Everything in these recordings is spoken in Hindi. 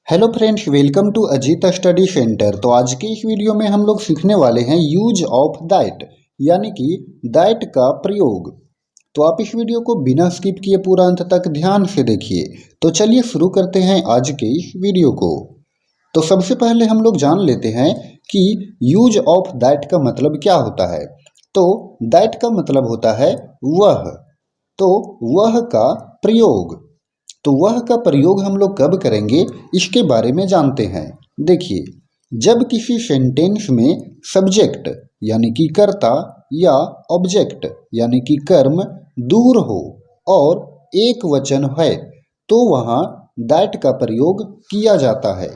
Hello friends, welcome to Ajit study centre. तो आज के इस वीडियो में हम लोग सीखने वाले हैं यूज ऑफ दैट, यानी कि दैट का प्रयोग। तो आप इस वीडियो को बिना स्किप किए पूरा अंत तक ध्यान से देखिए। तो चलिए शुरू करते हैं आज के इस वीडियो को। तो सबसे पहले हम लोग जान लेते हैं कि यूज ऑफ दैट का मतलब क्या होता है। तो दैट का मतलब होता है वह। तो वह का प्रयोग। तो वह का प्रयोग हम लोग कब करेंगे इसके बारे में जानते हैं। देखिए, जब किसी सेंटेंस में सब्जेक्ट यानी कि कर्ता या ऑब्जेक्ट यानी कि कर्म दूर हो और एक वचन है तो वहाँ दैट का प्रयोग किया जाता है।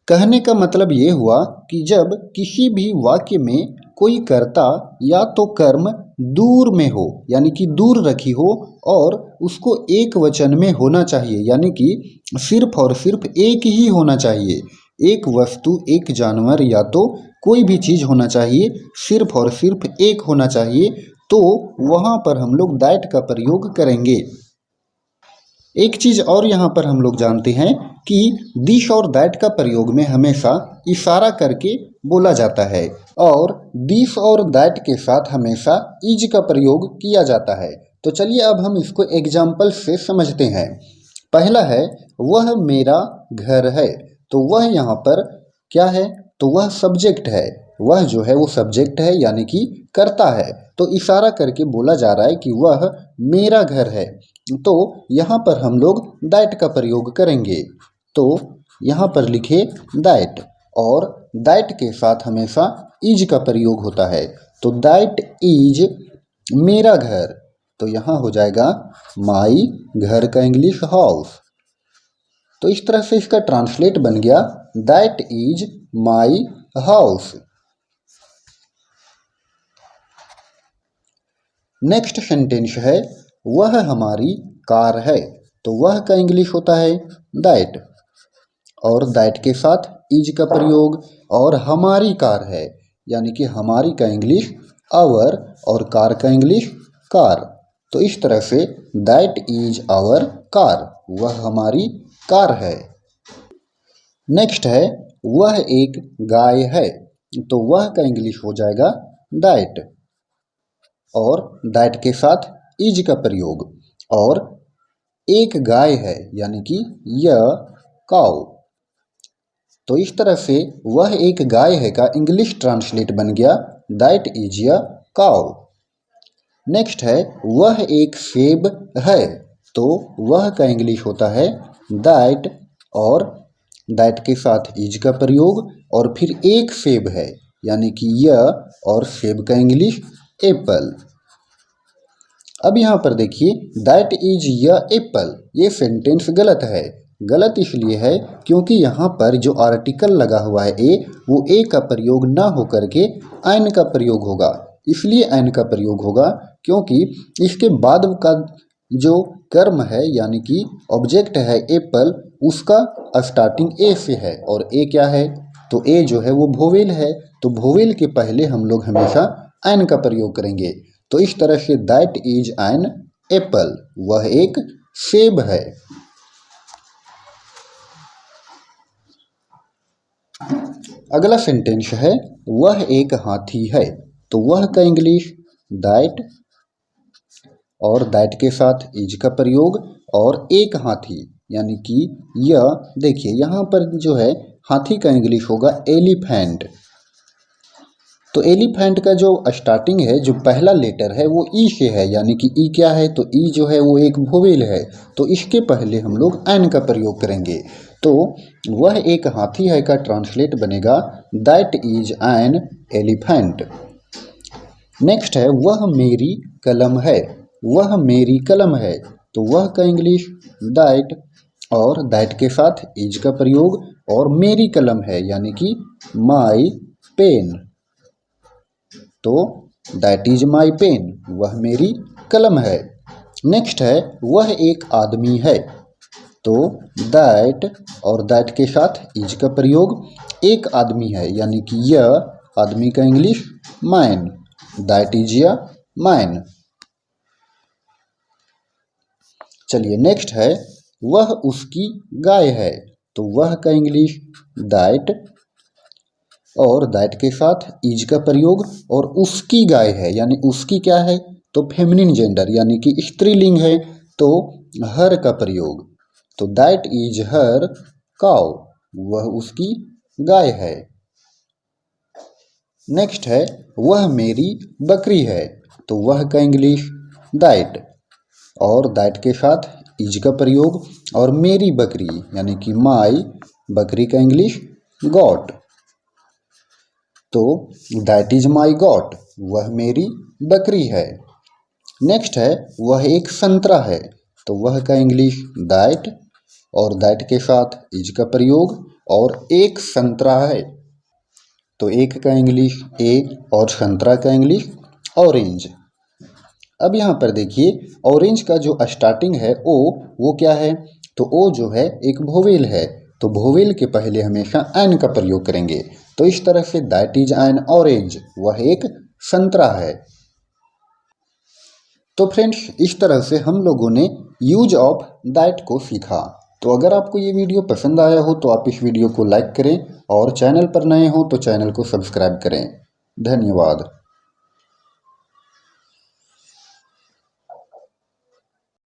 कहने का मतलब ये हुआ कि जब किसी भी वाक्य में कोई कर्ता या तो कर्म दूर में हो यानी कि दूर रखी हो और उसको एक वचन में होना चाहिए, यानी कि सिर्फ और सिर्फ एक ही होना चाहिए। एक वस्तु, एक जानवर या तो कोई भी चीज़ होना चाहिए, सिर्फ और सिर्फ एक होना चाहिए, तो वहाँ पर हम लोग दैट का प्रयोग करेंगे। एक चीज़ और यहाँ पर हम लोग जानते हैं कि दिस और दैट का प्रयोग में हमेशा इशारा करके बोला जाता है और दिस और दैट के साथ हमेशा इज का प्रयोग किया जाता है। तो चलिए अब हम इसको एग्जाम्पल से समझते हैं। पहला है वह मेरा घर है। तो वह यहाँ पर क्या है? तो वह सब्जेक्ट है। वह जो है वो सब्जेक्ट है यानी कि कर्ता है। तो इशारा करके बोला जा रहा है कि वह मेरा घर है। तो यहाँ पर हम लोग दैट का प्रयोग करेंगे। तो यहाँ पर लिखे दैट और दैट के साथ हमेशा इज का प्रयोग होता है। तो दैट इज मेरा घर। तो यहाँ हो जाएगा माई, घर का इंग्लिश हाउस। तो इस तरह से इसका ट्रांसलेट बन गया that is my house. Next sentence है वह हमारी कार है। तो वह का इंग्लिश होता है दैट और दैट के साथ इज का प्रयोग। और हमारी कार है यानी कि हमारी का इंग्लिश आवर और कार का इंग्लिश कार। तो इस तरह say that is our car, वह हमारी कार है। नेक्स्ट है वह एक गाय है। तो वह का इंग्लिश हो जाएगा दैट और दैट के साथ इज का प्रयोग। और एक गाय है यानी कि य काउ। तो इस तरह से वह एक गाय है का इंग्लिश ट्रांसलेट बन गया दैट इज य काउ। नेक्स्ट है वह एक सेब है। तो वह का इंग्लिश होता है दैट और दैट के साथ इज का प्रयोग और फिर एक सेब है यानी कि य और सेब का इंग्लिश एप्पल। अब यहाँ पर देखिए दैट इज य एप्पल, ये सेंटेंस गलत है। गलत इसलिए है क्योंकि यहाँ पर जो आर्टिकल लगा हुआ है ए, वो ए का प्रयोग ना होकर के एन का प्रयोग होगा। इसलिए एन का प्रयोग होगा क्योंकि इसके बाद का जो कर्म है यानी कि ऑब्जेक्ट है एप्पल, उसका स्टार्टिंग ए से है और ए क्या है? तो ए जो है वो वोवेल है। तो वोवेल के पहले हम लोग हमेशा एन का प्रयोग करेंगे। तो इस तरह say that is an apple, वह एक सेब है। अगला सेंटेंस है वह एक हाथी है। तो वह का इंग्लिश दैट और दैट के साथ इज का प्रयोग और एक हाथी यानी कि यह। देखिए यहाँ पर जो है हाथी का इंग्लिश होगा एलिफेंट। तो एलिफेंट का जो स्टार्टिंग है, जो पहला लेटर है वो ई से है यानी कि ई क्या है? तो ई जो है वो एक वोवेल है। तो इसके पहले हम लोग एन का प्रयोग करेंगे। तो वह एक हाथी है का ट्रांसलेट बनेगा that is an elephant. Next है वह मेरी कलम है। वह मेरी कलम है। तो वह का इंग्लिश दैट और दैट के साथ इज का प्रयोग और मेरी कलम है यानी कि माई पेन। तो दैट इज माई पेन, वह मेरी कलम है। नेक्स्ट है वह एक आदमी है। तो दैट और दैट के साथ इज का प्रयोग, एक आदमी है यानी कि यह आदमी का इंग्लिश मैन, दैट इज य मैन। चलिए नेक्स्ट है वह उसकी गाय है, तो वह का इंग्लिश दैट, और दैट के साथ इज का प्रयोग, और उसकी गाय है यानी उसकी क्या है तो फेमिनिन जेंडर यानी कि स्त्रीलिंग है, तो हर का प्रयोग, तो दैट इज हर काउ, वह उसकी गाय है। नेक्स्ट है वह मेरी बकरी है, तो वह का इंग्लिश दैट, और दैट के साथ इज का प्रयोग, और मेरी बकरी यानी कि माई बकरी का इंग्लिश गॉट, तो दैट इज माई गॉट, वह मेरी बकरी है। नेक्स्ट है वह एक संतरा है, तो वह का इंग्लिश दैट, और दैट के साथ इज का प्रयोग, और एक संतरा है, तो एक का इंग्लिश ए, और संतरा का इंग्लिश ऑरेंज। अब यहाँ पर देखिए ऑरेंज का जो स्टार्टिंग है ओ, वो क्या है तो ओ जो है एक वोवेल है, तो वोवेल के पहले हमेशा एन का प्रयोग करेंगे, तो इस तरह say that is an orange, वह एक संतरा है। तो फ्रेंड्स इस तरह से हम लोगों ने यूज ऑफ दैट को सीखा। तो अगर आपको ये वीडियो पसंद आया हो तो आप इस वीडियो को लाइक करें, और चैनल पर नए हो तो चैनल को सब्सक्राइब करें। धन्यवाद।